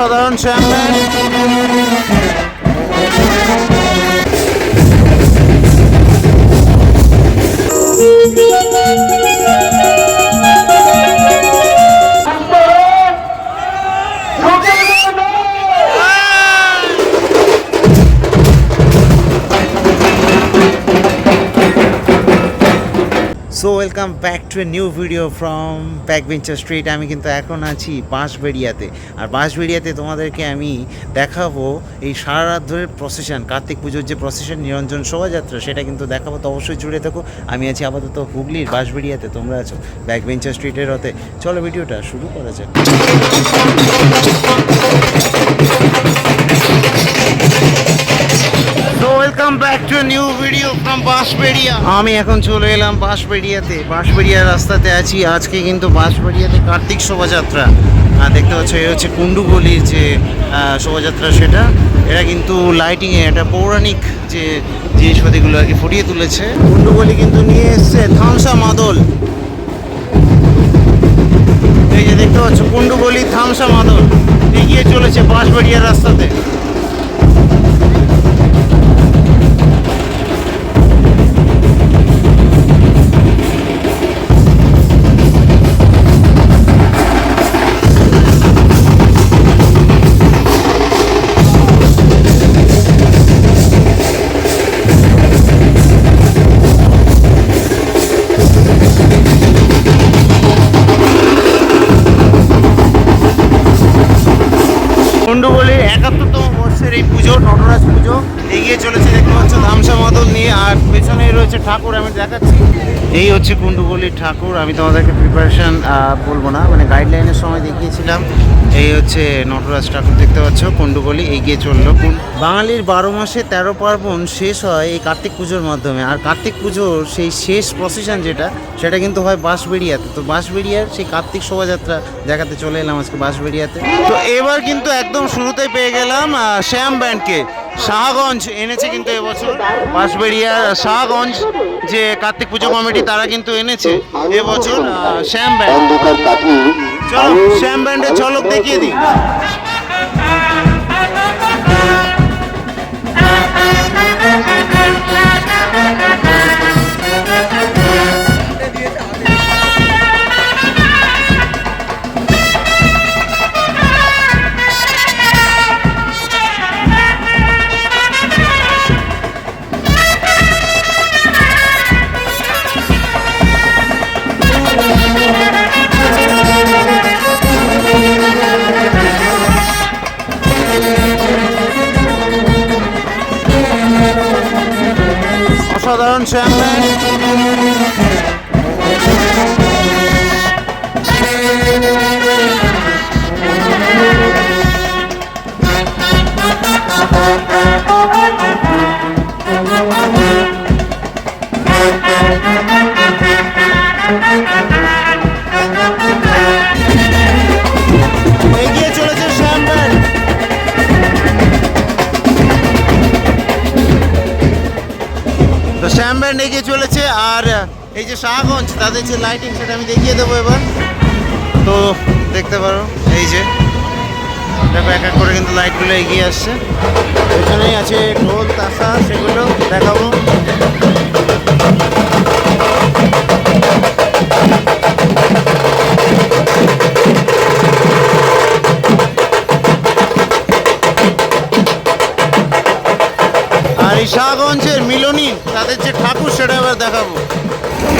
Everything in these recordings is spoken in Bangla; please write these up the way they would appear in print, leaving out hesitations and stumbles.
অসাধারণ champagne. So welcome back to a new video from backbencher street. আমি কিন্তু এখন আছি বাঁশবেড়িয়াতে। আর বাঁশবেড়িয়াতে তোমাদেরকে আমি দেখাবো এই সারা রাত ধরে প্রসেশন, কার্তিক পুজোর যে প্রসেশন, নিরঞ্জন শোভাযাত্রা, সেটা কিন্তু দেখাবো। তো অবশ্যই জুড়ে থাকো। আমি আছি আপাতত হুগলির বাঁশবেড়িয়াতে, তোমরা আছো ব্যাকবেঞ্চার স্ট্রিটের হতে। চলো ভিডিওটা শুরু করা যাক। Welcome back to new video from Bansberia. আমি এখন চলে এলাম বাঁশবেড়িয়াতে। বাঁশবেড়িয়ার রাস্তাতে আছি। আজকে কিন্তু বাঁশবেড়িয়াতে কার্তিক শোভাযাত্রা দেখতে পাচ্ছ। এই হচ্ছে কুণ্ডুগলির যে শোভাযাত্রা, সেটা এরা কিন্তু লাইটিংয়ে একটা পৌরাণিক যে জিনিসপাতিগুলো আর কি ফুটিয়ে তুলেছে। কুণ্ডুগলি কিন্তু নিয়ে এসছে থামসা মাদল। এই যে দেখতে পাচ্ছ কুণ্ডুগলি থামসা মাদল এগিয়ে চলেছে বাঁশবেড়িয়ার রাস্তাতে। কুণ্ডুগলির 71তম বর্ষের এই পুজো, নটরাজ পুজো, এগিয়ে চলেছে দেখতে পাচ্ছ ধামসা মাদল নিয়ে। আর পেছনে রয়েছে ঠাকুর, আমি দেখাচ্ছি। এই হচ্ছে কুণ্ডুগলির ঠাকুর। আমি তোমাদেরকে প্রিপারেশান বলবো না, মানে গাইডলাইনের সময় দেখিয়েছিলাম। এই হচ্ছে নটরাজ ঠাকুর দেখতে পাচ্ছ। কুণ্ডুগলি এগিয়ে চললো। বাঙালির 12 মাসে 13 পার্বণ শেষ হয় এই কার্তিক পুজোর মাধ্যমে। আর কার্তিক পুজোর সেই শেষ প্রসেশন যেটা, সেটা কিন্তু হয় বাঁশবেড়িয়াতে। তো বাঁশবেড়িয়ার সেই কার্তিক শোভাযাত্রা দেখাতে চলে এলাম আজকে বাঁশবেড়িয়াতে। তো এবার কিন্তু একদম শুরুতেই পেয়ে গেলাম শ্যাম ব্যান্ডকে। শাহগঞ্জ এনেছে কিন্তু এবছর বাঁশবেড়িয়ার শাহগঞ্জ যে কার্তিক পুজো কমিটি, তারা কিন্তু এনেছে এবছর শ্যাম ব্যান্ড। চলো শ্যাম ব্যান্ডের ঝলক দেখিয়ে দিই। অসাধারণ শ্যাম্পেন। এগিয়ে চলেছে শ্যাম্পেন। তো শ্যাম ব্যান্ড এগিয়ে চলেছে। আর এই যে শাহগঞ্জ, তাদের যে লাইটিং, সেটা আমি দেখিয়ে দেবো এবার। তো দেখতে পারো, এই যে দেখো এক এক করে কিন্তু লাইটগুলো এগিয়ে আসছে। এখানেই আছে ঢোল তাসা, সেগুলো দেখাবো। আর এই শাহগঞ্জের মিলনী, তাদের যে ঠাকুর, সেটা এবার দেখাবো।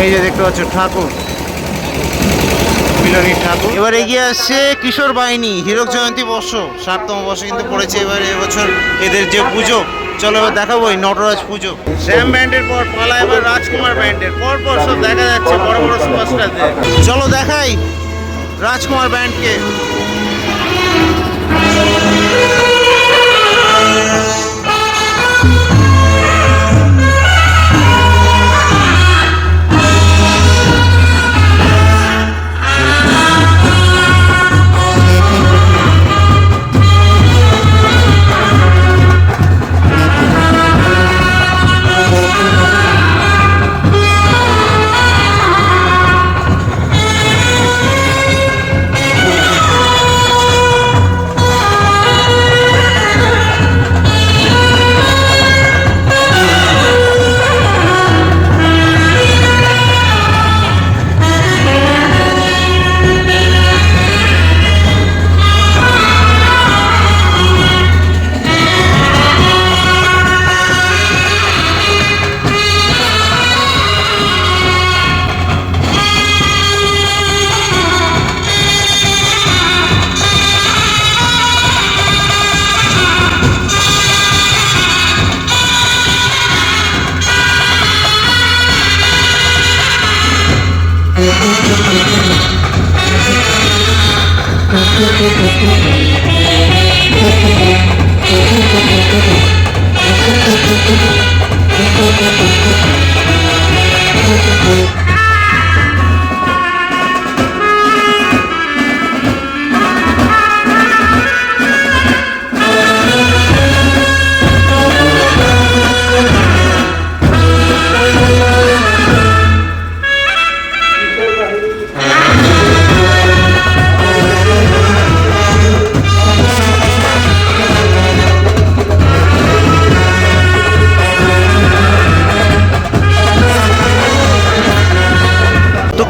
এই যে দেখতে পাচ্ছ ঠাকুর, মিলনী ঠাকুর। এবার এগিয়ে আসছে কিশোর বাহিনী হীরক জয়ন্তী বর্ষ, 7তম বর্ষে কিন্তু পড়েছে এবার এবছর এদের যে পুজো। চলো এবার দেখাবো এই নটরাজ পুজো। শ্যাম ব্যান্ডের পর পালা এবার রাজকুমার ব্যান্ডের। পরপর সব দেখা যাচ্ছে বড় বড় সুপারস্টারদের। চলো দেখাই রাজকুমার ব্যান্ডকে।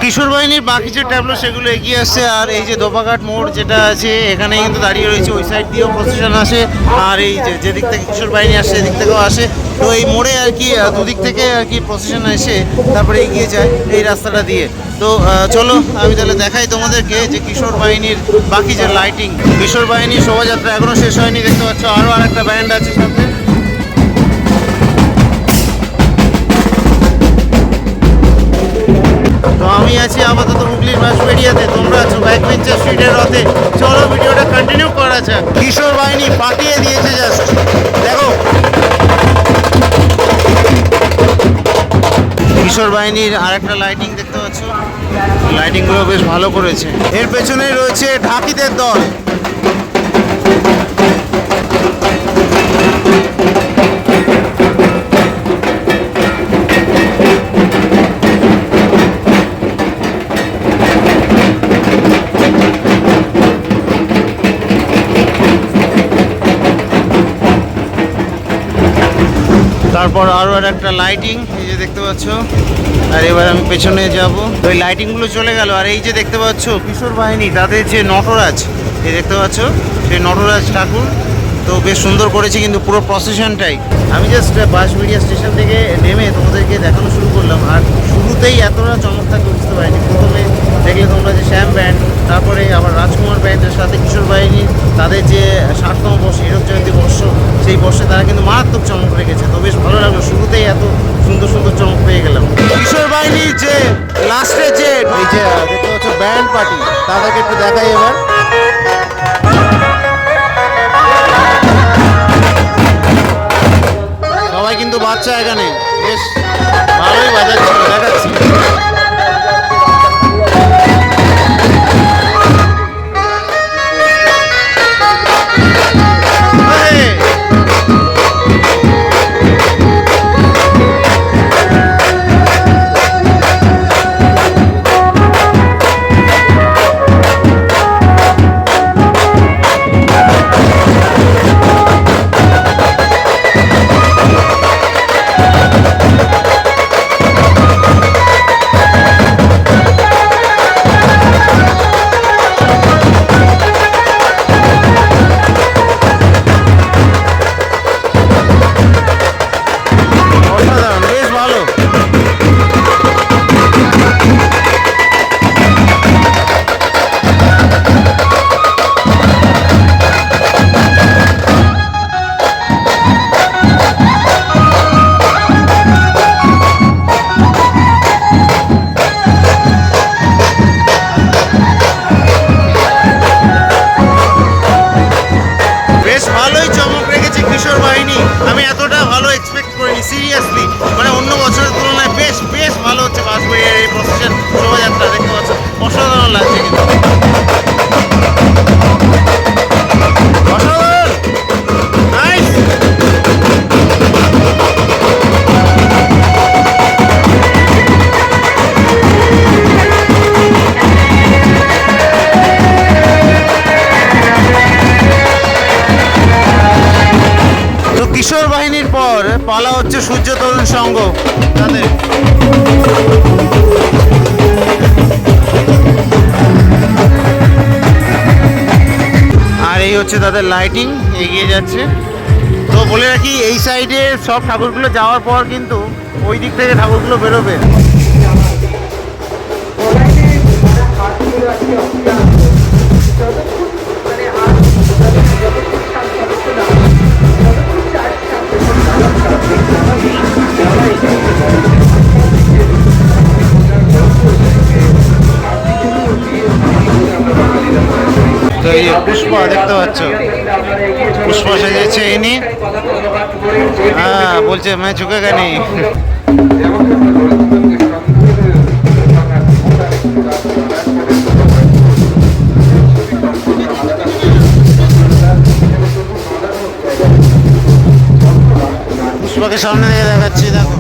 কিশোর বাহিনীর বাকি যে ট্যাবলো সেগুলো এগিয়ে আসছে, আর এই যে দোপাঘাট মোড় যেটা আছে এখানে কিন্তু দাঁড়িয়ে রয়েছে, ওই সাইড দিয়েও প্রসেশন আসে, আর এই যে দিক থেকে কিশোর বাহিনী আসে এদিক থেকেও আসে। তো এই মোড়ে আর কি দুদিক থেকে আর কি প্রসেশন এসে তারপরে এগিয়ে যায় এই রাস্তাটা দিয়ে। তো চলো আমি তাহলে দেখাই তোমাদেরকে যে কিশোর বাহিনীর বাকি যে লাইটিং। কিশোর বাহিনীর শোভাযাত্রা এখনো শেষ হয়নি, দেখতে পাচ্ছ আরও আরেকটা ব্যান্ড আছে সাথে। তো আমি আছি আপাতত হুগলির বাঁশবেড়িয়াতে, তোমরা আছো ব্যাকবেঞ্চার স্ট্রিটের রথে। চলো ভিডিওটা কন্টিনিউ করা যাক। কিশোর বাহিনী পাঠিয়ে দিয়েছে জাস্ট দেখো। কিশোর বাহিনীর আরেকটা লাইটিং দেখতে পাচ্ছ, লাইটিংগুলো বেশ ভালো করেছে। এর পেছনেই রয়েছে ঢাকিদের দল। তারপর আরও একটা লাইটিং এই যে দেখতে পাচ্ছ। আর এবার আমি পেছনে যাব, তো এই লাইটিংগুলো চলে গেল। আর এই যে দেখতে পাচ্ছ কিশোর বাহিনী তাদের যে নটরাজ, এই দেখতে পাচ্ছ সেই নটরাজ ঠাকুর, তো বেশ সুন্দর করেছে কিন্তু পুরো প্রসেশনটাই। আমি জাস্ট বাঁশবেড়িয়া স্টেশন থেকে নেমে তোমাদেরকে দেখানো শুরু করলাম, আর শুরুতেই এতটা চমক থাকবে বুঝতে পারিনি। প্রথমে দেখলে তোমরা যে শ্যাম ব্যান্ড, তারপরে আবার রাজকুমার ব্যান্ডের সাথে কিশোর বাহিনী তাদের যে 60তম বর্ষ হীরক জয়ন্তী বর্ষ, সেই বর্ষে তারা কিন্তু মারাত্মক চমক রেখেছে। তো বেশ ভালো লাগলো, শুরুতেই এত সুন্দর সুন্দর চমক পেয়ে গেলাম। কিশোর বাহিনীর যে লাস্টে যে এই যে দেখতে পাচ্ছ ব্যান্ড পার্টি, তাদেরকে একটু দেখাই এবার। সবাই কিন্তু বাচ্চা এখানে বেশ ভালোই বাজাচ্ছিল, দেখাচ্ছি। সিরিয়াসলি মানে অন্য বছরের তুলনায় বেশ বেশ ভালো হচ্ছে বাঁশবেড়িয়ার এই প্রসেশন শোভাযাত্রা। দেখতে পাচ্ছ অসাধারণ লাগছে কিন্তু, অসাধারণ নাইস। কিশোর বাহিনীর পর পালা হচ্ছে সূর্য তরুণ সংঘ তাদের। আর এই হচ্ছে তাদের লাইটিং এগিয়ে যাচ্ছে। তো বলে রাখি এই সাইডে সব ঠাকুরগুলো যাওয়ার পর কিন্তু ওই দিক থেকে ঠাকুরগুলো বেরোবে। তো পুষ্পা দেখতে পাচ্ছ, পুষ্পা সেজেছে ইনি। হ্যাঁ বলছে मैं झुकेगा नहीं। পুষ্পাকে সামনে দিয়ে দেখাচ্ছি, দেখো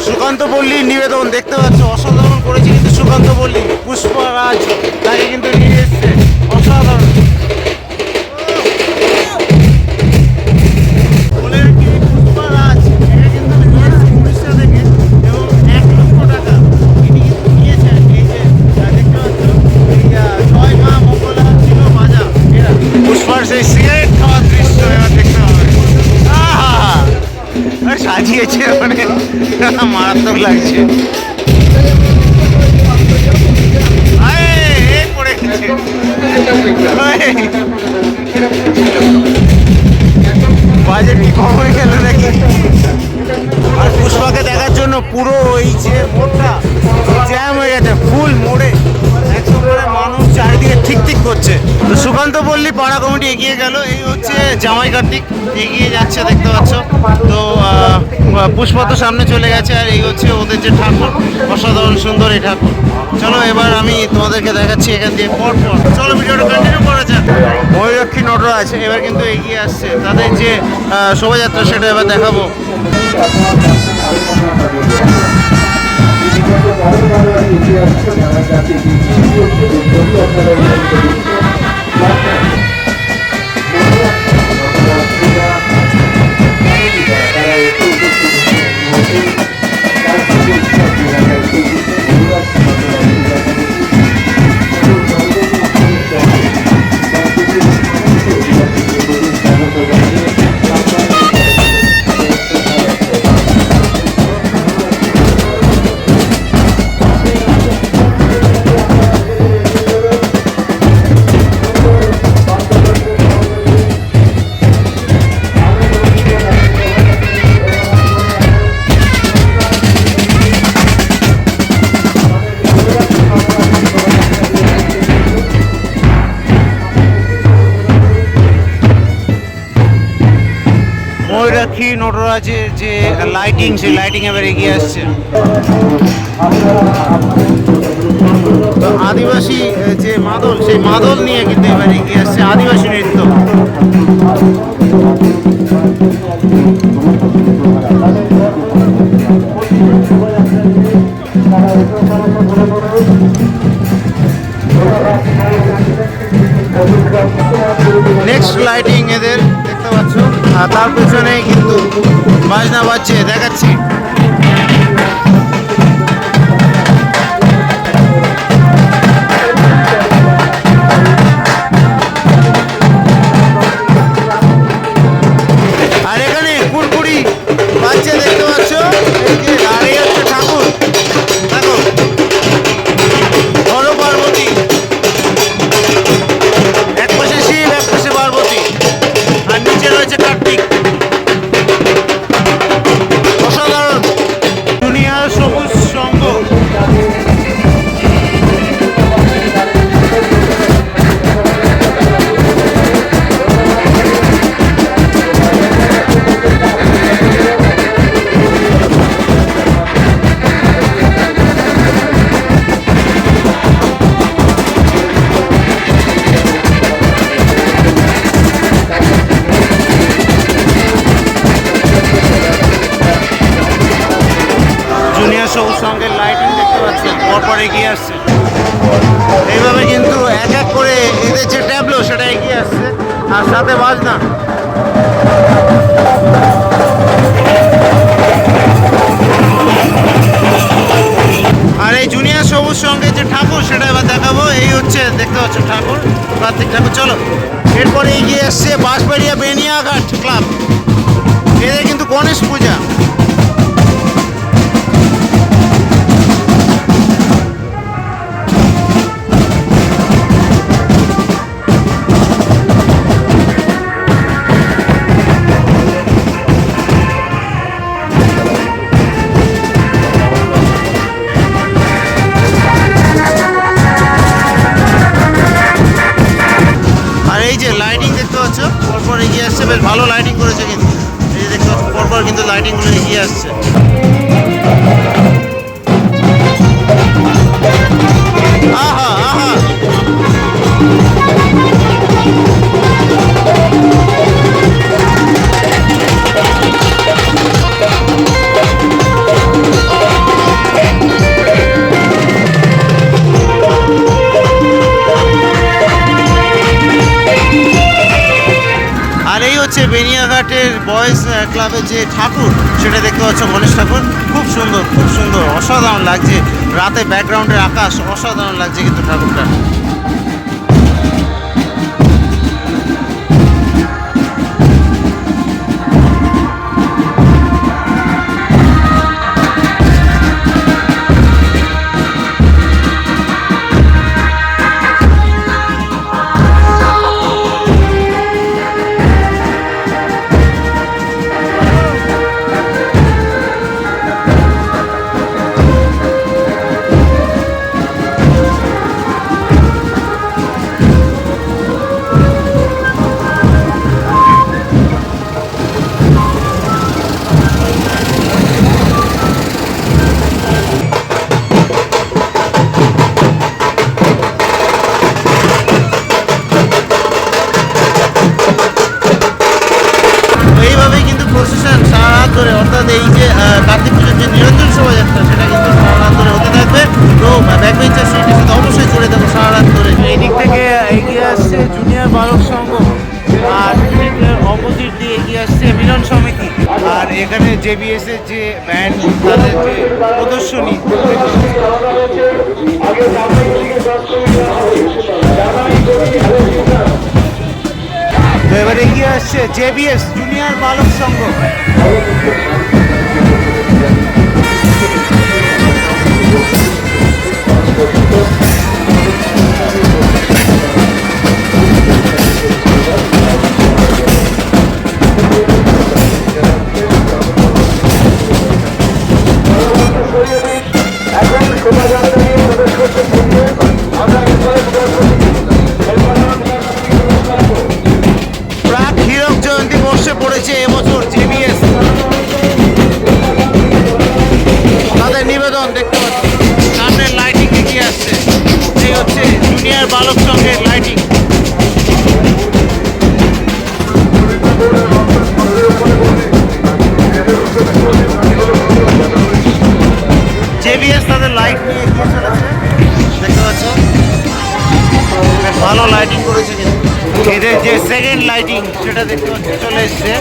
সুকান্তপল্লী নিবেদন দেখতে পাচ্ছ, অসাধারণ করেছে কিন্তু সুকান্তপল্লী। পুষ্পরাজ তাকে কিন্তু নিয়ে এসছে, অসাধারণ। পুষ্পরাজ একে কিন্তু নিয়ে এসছে উড়িষ্যা থেকে, এবং 1 লক্ষ টাকা তিনি কিন্তু নিয়েছেন। এই যে দেখতে পাচ্ছ, এই জয় মা মঙ্গলা ছিল বাজা, এরা পুষ্পার সেই সিগারেট খাওয়ার দৃশ্য এবার দেখতে হবে। সাজিয়েছে মানে মারাত্মক লাগছে। পড়ে গেছে বাজেট কি কম হয়ে গেল নাকি? আর পুষ্পাকে দেখার জন্য পুরো এই যে মোড়টা জ্যাম হয়ে গেছে, ফুল মোড়ে একদম করে মানুষ চারিদিকে ঠিক ঠিক করছে। তো সুকান্তপল্লী পাড়া কমিটি এগিয়ে গেল, এই হচ্ছে জামাই কার্তিক এগিয়ে যাচ্ছে দেখতে পাচ্ছ। তো পুষ্পা তো সামনে চলে গেছে, আর এই হচ্ছে ওদের যে ঠাকুর, অসাধারণ সুন্দর এই ঠাকুর। চলো এবার আমি তোমাদেরকে দেখাচ্ছি এখান দিয়ে পর পর। চলো ভিডিওটা কন্টিনিউ করা যাক। ময়ূরাক্ষী নটরাজ এবার কিন্তু এগিয়ে আসছে, তাদের যে শোভাযাত্রা সেটা এবার দেখাবো। ময়ূরাক্ষী নটরাজের যে লাইটিং, সেই লাইটিং এবার এগিয়ে আসছে। আদিবাসী যে মাদল, সেই মাদল নিয়ে কিন্তু এবার এগিয়ে আসছে আদিবাসী নৃত্য। নেক্সট লাইটিং এদের দেখতে পাচ্ছ, আর তার পেছনে কিন্তু বাজনা বাজছে, দেখাচ্ছি। আর এখানে কুড়কুড়ি বাজছে দেখতে পাচ্ছ, এই যে দাঁড়িয়ে হচ্ছে ঠাকুর, দেখো হর পার্বতী, এক পাশে শিব এক পাশে পার্বতী, আর নিচে রয়েছে কার্তিক, অসাধারণ। এগিয়ে আসছে। এইভাবে কিন্তু এক এক করে এদের যে ট্যাবলো সেটা এগিয়ে আসছে, আর সাথে বাজনা। আর এই জুনিয়র সবুজ সঙ্গে যে ঠাকুর সেটা এবার দেখাবো। এই হচ্ছে দেখতে পাচ্ছ ঠাকুর, কার্তিক ঠাকুর। চলো এরপরে এগিয়ে এসছে বাঁশবাড়িয়া বেনিয়াঘাট ক্লাব, এদের কিন্তু গণেশ পূজা। পরপর এগিয়ে আসছে, বেশ ভালো লাইটিং করেছে কিন্তু। এই যে দেখতে পাচ্ছ পরপর কিন্তু লাইটিংগুলো এগিয়ে আসছে। আহা আহা, আর এই হচ্ছে বেনিয়াঘাটের বয়েজ ক্লাবের যে ঠাকুর সেটা দেখতে পাচ্ছ, গণেশ ঠাকুর। খুব সুন্দর, খুব সুন্দর, অসাধারণ লাগছে। রাতে ব্যাকগ্রাউন্ডের আকাশ অসাধারণ লাগছে কিন্তু ঠাকুরটা। ধরে, অর্থাৎ এই যে কার্তিক পুজোর যে নিরঞ্জন শোভাযাত্রা সেটা কিন্তু সারা রাত ধরে হতে থাকবে। তো ব্যাকবেঞ্চার সিটির সাথে অবশ্যই জুড়ে দেবো সারা রাত ধরে। এই দিক থেকে এগিয়ে আসছে জুনিয়র বালক সংঘ, আর অপোজিট দিয়ে এগিয়ে আসছে মিলন সমিতি। আর এখানে জেবিএস এর যে ব্যান্ড, তাদের যে প্রদর্শনী, তো এবার এগিয়ে আসছে জেবিএস জুনিয়র বালক সংঘ। প্রাক হীরক জয়ন্তী বর্ষে পড়েছে এবছর জেবিএস। তাদের নিবেদন দেখতে পাচ্ছি, সামনের লাইটিং এগিয়ে আসছে। এই হচ্ছে জুনিয়র বালক সংঘের লাইটিং। জেবিএস তাদের লাইট নিয়ে এগিয়ে চলেছে, দেখতে পাচ্ছ বেশ ভালো লাইটিং করেছে কিন্তু। এদের যে সেকেন্ড লাইটিং সেটা দেখতে পাচ্ছি চলে এসছে।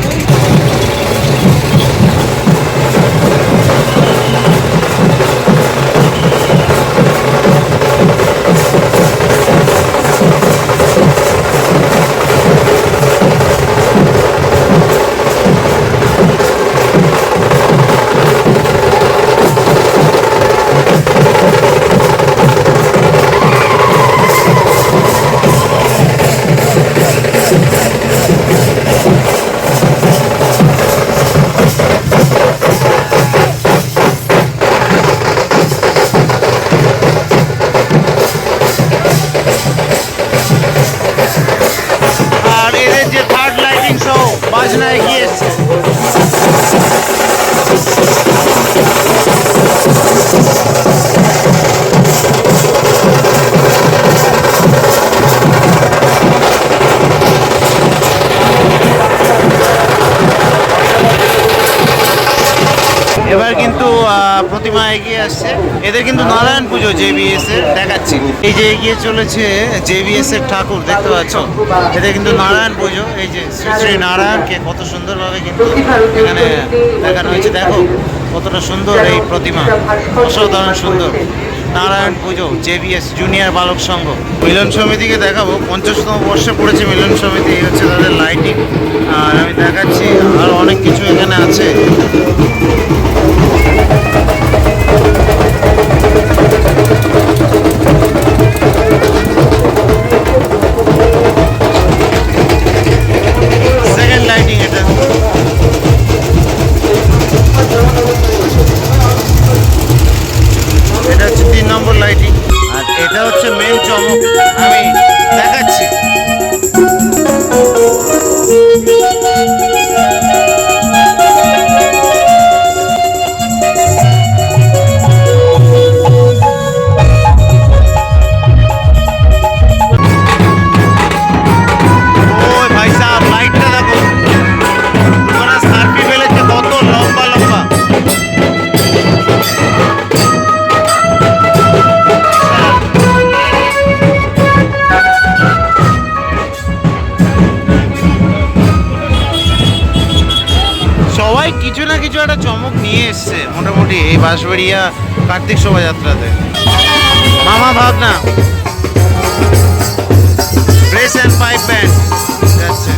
বাজনা এগিয়ে এসছে। এবার কিন্তু প্রতিমা এগিয়ে আসছে। এদের কিন্তু নারায়ণ পুজো জেবিএস এর দেখাচ্ছি। এই যে এগিয়ে চলেছে জেবিএস এর ঠাকুর, দেখতে পাচ্ছ। এদের কিন্তু নারায়ণ পুজো, এই যে শ্রী শ্রী নারায়ণকে কত সুন্দরভাবে কিন্তু এখানে দেখানো হয়েছে। দেখো কতটা সুন্দর এই প্রতিমা, অসাধারণ সুন্দর। নারায়ণ পুজো জেবিএস জুনিয়র বালক সংঘ। মিলন সমিতিকে দেখাবো, 50তম বর্ষে পড়েছে মিলন সমিতি। এই হচ্ছে তাদের লাইটিং, আর আমি দেখাচ্ছি আর অনেক কিছু এখানে আছে। সেকেন্ড লাইটিং এটা। এটা হচ্ছে 3 নম্বর লাইটিং, আর এটা হচ্ছে মেন চমক, আমি দেখাচ্ছি। কিছু না কিছু একটা চমক নিয়ে এসছে মোটামুটি এই বাঁশবাড়িয়া কার্তিক শোভাযাত্রাতে। মামা ভাবনা ব্রেস অ্যান্ড পাইপ ব্যান্ড যাচ্ছে।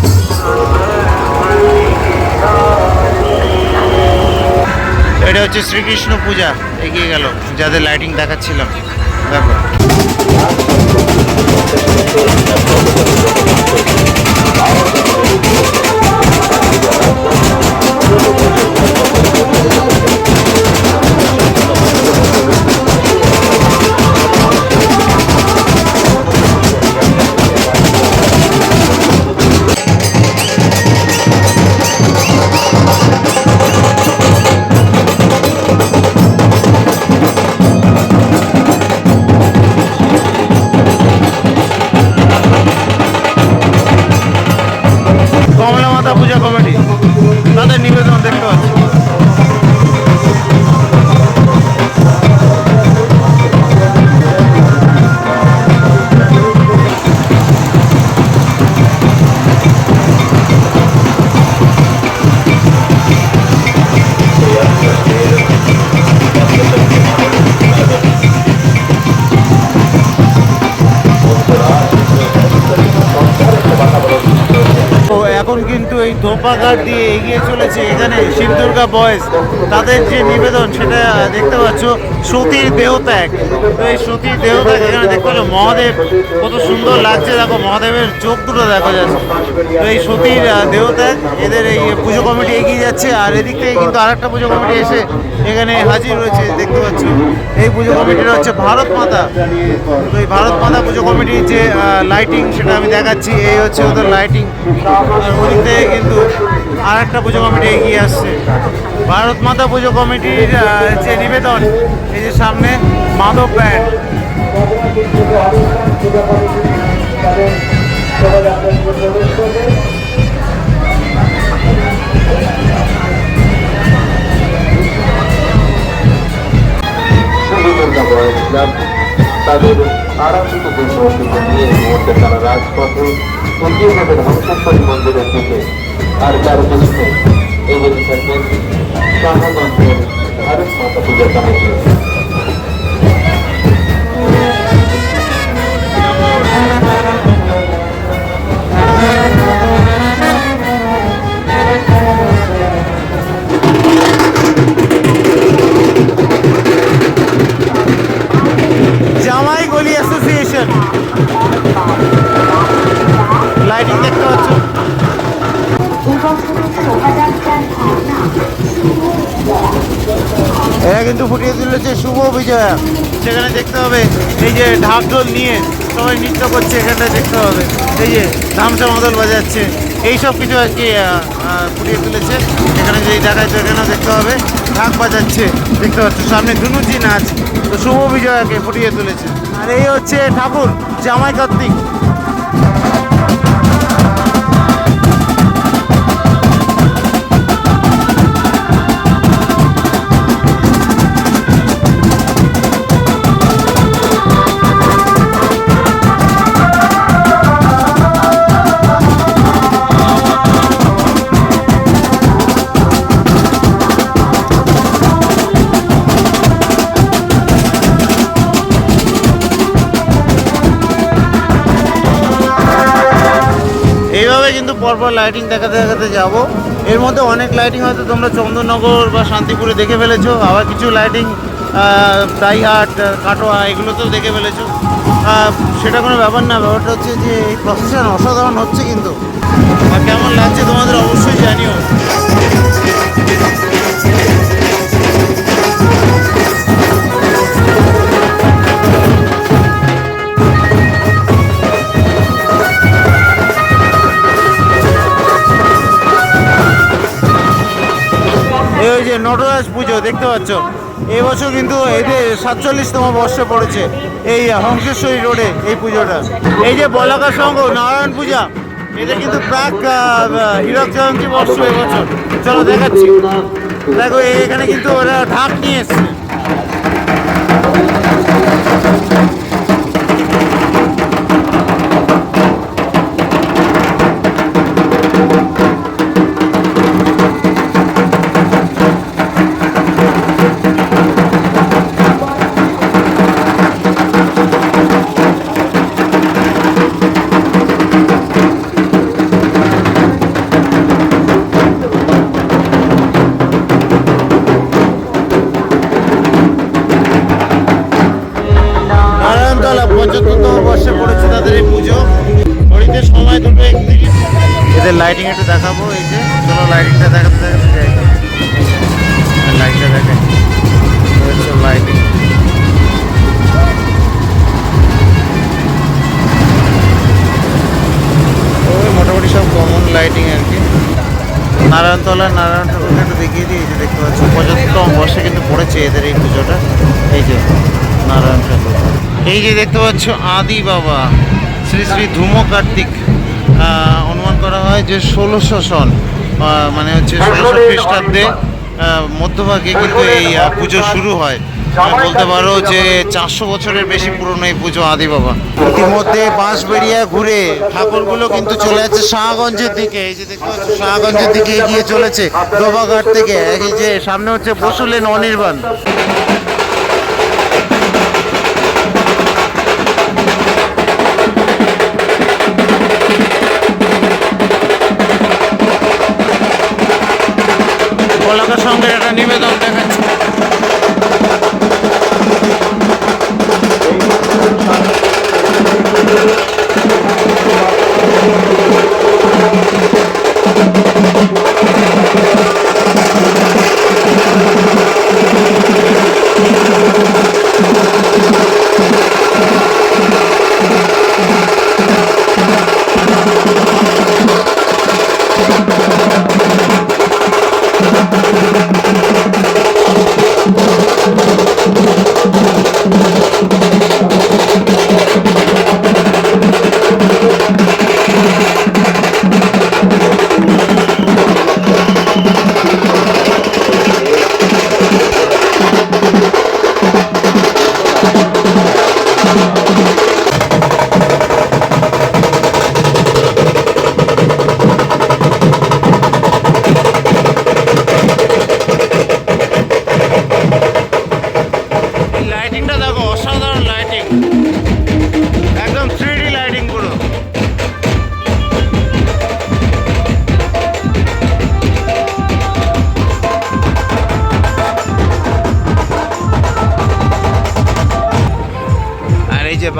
এটা হচ্ছে শ্রীকৃষ্ণ পূজা এগিয়ে গেল, যাদের লাইটিং দেখাচ্ছিলাম। দেখো পূজা কমিটি তাদের নিবেদন দেখতে পাচ্ছি। এখন কিন্তু এই ধোপাঘাট দিয়ে এগিয়ে চলেছে এখানে শিবদুর্গা বয়েজ। তাদের যে নিবেদন সেটা দেখতে পাচ্ছ, সতীর দেহত্যাগ। তো এই সতীর দেহত্যাগ এখানে দেখতে পাচ্ছ, মহাদেব কত সুন্দর লাগছে। দেখো মহাদেবের চোখ দুটো দেখা যাচ্ছে। তো এই সতীর দেহত্যাগ এদের এই পুজো কমিটি এগিয়ে যাচ্ছে। আর এদিক থেকে কিন্তু আরেকটা পুজো কমিটি এসে এখানে হাজির রয়েছে, দেখতে পাচ্ছ। এই পুজো কমিটিটা হচ্ছে ভারত মাতা। তো এই ভারত মাতা পুজো কমিটির যে লাইটিং সেটা আমি দেখাচ্ছি। এই হচ্ছে ওদের লাইটিং। আর ওদিক থেকে কিন্তু আর একটা পুজো কমিটি এগিয়ে আসছে। ভারত মাতা পুজো কমিটির যে নিবেদন, এই যে সামনে মাধব ব্যান্ড। তাদের আরাধিত দেশবাসীকে নিয়ে মুহূর্তে তারা রাজপথে এগিয়ে যাবেন হংসেশ্বরী মন্দিরের দিকে। আর তার পিছনে এগিয়ে থাকবেন শাহগঞ্জের ভারত মাতা পূজা কমিটি। জামাই গলি অ্যাসোসিয়েশন লাইটিং দেখতে পাচ্ছ। এরা কিন্তু ফুটিয়ে তুলেছে শুভ বিজয়া। সেখানে দেখতে হবে এই যে ঢাকঢোল নিয়ে সবাই নৃত্য করছে, এখানটা দেখতে হবে। এই যে ধামসা মাদল বাজাচ্ছে, এইসব কিছু আর কি ফুটিয়ে তুলেছে। এখানে যে দেখাচ্ছে এখানেও দেখতে হবে ঢাক বাজাচ্ছে, দেখতে পাচ্ছ। সামনে ধুনুচি নাচ, তো শুভ বিজয়াকে ফুটিয়ে তুলেছে। আর এই হচ্ছে ঠাকুর জামাই কার্তিক। পর লাইটিং দেখাতে দেখাতে যাব। এর মধ্যে অনেক লাইটিং হয়তো তোমরা চন্দননগর বা শান্তিপুরে দেখে ফেলেছো, আবার কিছু লাইটিং দাইহাট, কাটোয়া এগুলোতেও দেখে ফেলেছো। সেটা কোনো ব্যাপার না, ব্যাপারটা হচ্ছে যে এই প্রসেশন অসাধারণ হচ্ছে কিন্তু। আর কেমন লাগছে তোমাদের অবশ্যই জানিও। এই যে নটরাজ পুজো দেখতে পাচ্ছ, এবছর কিন্তু এদের 47তম বর্ষে পড়েছে এই হংসেশ্বরী রোডে এই পুজোটা। এই যে বলাকা সংঘ, নারায়ণ পূজা, এদের কিন্তু প্রাক হীরক জয়ন্তী বর্ষ এবছর। চলো দেখাচ্ছি, দেখো এখানে কিন্তু ওরা ঢাক নিয়ে এসছে। এদের লাইটিং একটু দেখাবো, এই যে চলো লাইটিংটা দেখাতে দেখাতে যাই। লাইটটা দেখে লাইটিং, ওই মোটামুটি সব কমন লাইটিং আর কি। নারায়ণতলা নারায়ণ ঠাকুরকে একটু দেখিয়ে দিই। এই যে দেখতে পাচ্ছি 75তম বর্ষে কিন্তু পড়েছে এদের এই পুজোটা। এই যে নারায়ণ ঠাকুর, এই যে দেখতে পাচ্ছ আদি বাবা শ্রী শ্রী ধূম কার্তিক। অনুমান করা হয় যে 1600 সন, মানে হচ্ছে 1600 খ্রিস্টাব্দে মধ্যভাগে কিন্তু এই পুজো শুরু হয়। বলতে পারো যে 400 বছরের বেশি পুরনো এই পুজো আদি বাবা। ইতিমধ্যে বাঁশবেড়িয়া ঘুরে ঠাকুরগুলো কিন্তু চলে যাচ্ছে শাহগঞ্জের দিকে। এই যে দেখতে পাচ্ছ শাহগঞ্জের দিকে এগিয়ে চলেছে ডোবাঘাট থেকে। এই যে সামনে হচ্ছে বসুলেন অনির্বাণ। বলাকার সঙ্গে একটা নিবেদন দেখাচ্ছে।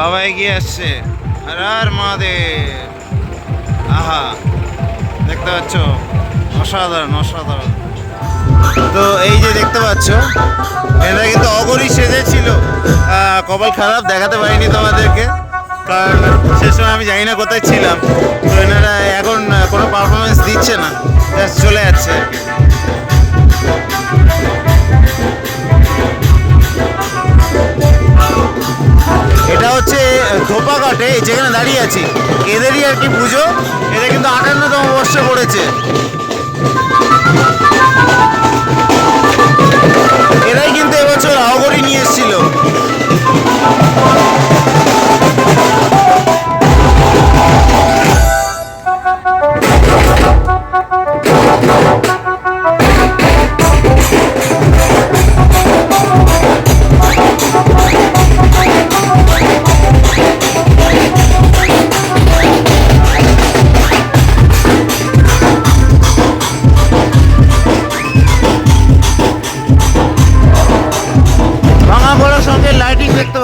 বাবা এগিয়ে আসছে, হর হর মহাদেব। আহা, দেখতে পাচ্ছ অসাধারণ অসাধারণ। তো এই যে দেখতে পাচ্ছ এরা কিন্তু অগরি সেজেছিল, কপাল খারাপ দেখাতে পারিনি তোমাদেরকে, কারণ সে সময় আমি জানি না কোথায় ছিলাম। তো এনারা এখন কোনো পারফরমেন্স দিচ্ছে না, জাস্ট চলে যাচ্ছে আর কি। এটা হচ্ছে ধোপাঘাটে যেখানে দাঁড়িয়ে আছি, এদেরই আর কি পুজো। এদের কিন্তু 58তম বর্ষে পড়েছে। এরাই কিন্তু এবছর আহগরি নিয়ে এসেছিল।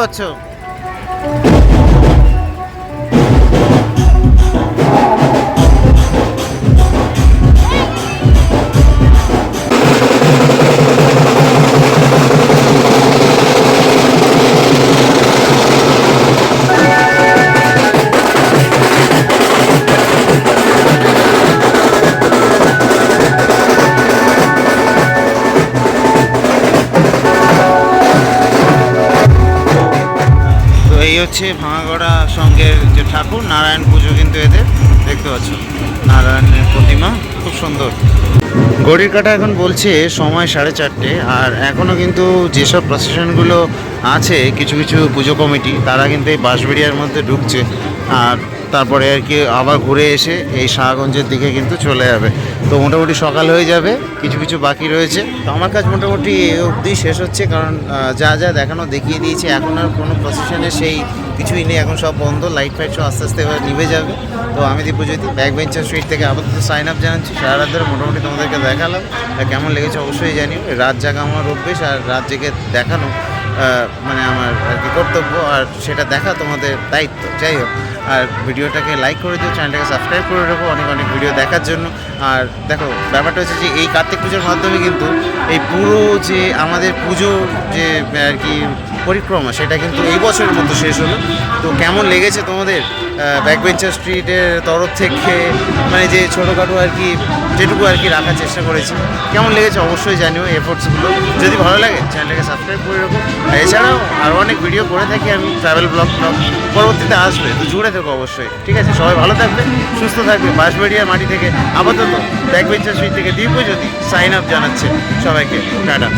পাচ্ছ? এই হচ্ছে ভাঙাগড়া সঙ্গের যে ঠাকুর, নারায়ণ পুজো কিন্তু এদের, দেখতে পাচ্ছ নারায়ণের প্রতিমা, খুব সুন্দর। ঘড়ির কাঁটা এখন বলছে সময় 4:30, আর এখনও কিন্তু যেসব প্রসেশনগুলো আছে কিছু কিছু পুজো কমিটি তারা কিন্তু এই বাঁশবেড়িয়ার মধ্যে ঢুকছে, আর তারপরে আর কি আবার ঘুরে এসে এই শাহগঞ্জের দিকে কিন্তু চলে যাবে। তো মোটামুটি সকাল হয়ে যাবে, কিছু কিছু বাকি রয়েছে। তো আমার কাছে মোটামুটি এই অবধি শেষ হচ্ছে, কারণ যা যা দেখানো দেখিয়ে দিয়েছি। এখন আর কোনো প্রসেশনে সেই কিছুই নেই, এখন সব বন্ধ, লাইট ফাইট সব আস্তে আস্তে এবার নিভে যাবে। তো আমি দীপজ্যোতি ব্যাক বেঞ্চার স্ট্রিট থেকে আপাতত সাইন আপ জানাচ্ছি। সারা রাত ধরে মোটামুটি তোমাদেরকে দেখালাম, কেমন লেগেছে অবশ্যই জানিও। রাত জাগা আমার অভ্যেস, আর রাত জেগে দেখানো মানে আমার আর কি কর্তব্য, আর সেটা দেখা তোমাদের দায়িত্ব। যাই হোক, আর ভিডিওটাকে লাইক করে দিও, চ্যানেলটাকে সাবস্ক্রাইব করে রাখো অনেক অনেক ভিডিও দেখার জন্য। আর দেখো, ব্যাপারটা হচ্ছে যে এই কার্তিক পুজোর মাধ্যমে কিন্তু এই পুরো যে আমাদের পুজো যে আর কি পরিক্রমা, সেটা কিন্তু এই বছরের মতো শেষ হলো। তো কেমন লেগেছে তোমাদের ব্যাক বেঞ্চার স্ট্রিটের তরফ থেকে, মানে যে ছোটোখাটো আর কি যেটুকু আর কি রাখার চেষ্টা করেছি, কেমন লেগেছে অবশ্যই জানিও এফোর্টসগুলো। যদি ভালো লাগে চ্যানেলটাকে সাবস্ক্রাইব করে রাখো। আর এছাড়াও আরও অনেক ভিডিও করে থাকি আমি, ট্রাভেল ব্লগ পরবর্তীতে আসবে, তো জুড়ে থেকো অবশ্যই। ঠিক আছে, সবাই ভালো থাকবে, সুস্থ থাকবে। বাঁশবেড়িয়ার মাটি থেকে আপাতত ব্যাক বেঞ্চার স্ট্রিট থেকে দীপজ্যোতি সাইন আপ জানাচ্ছে সবাইকে, টাটা।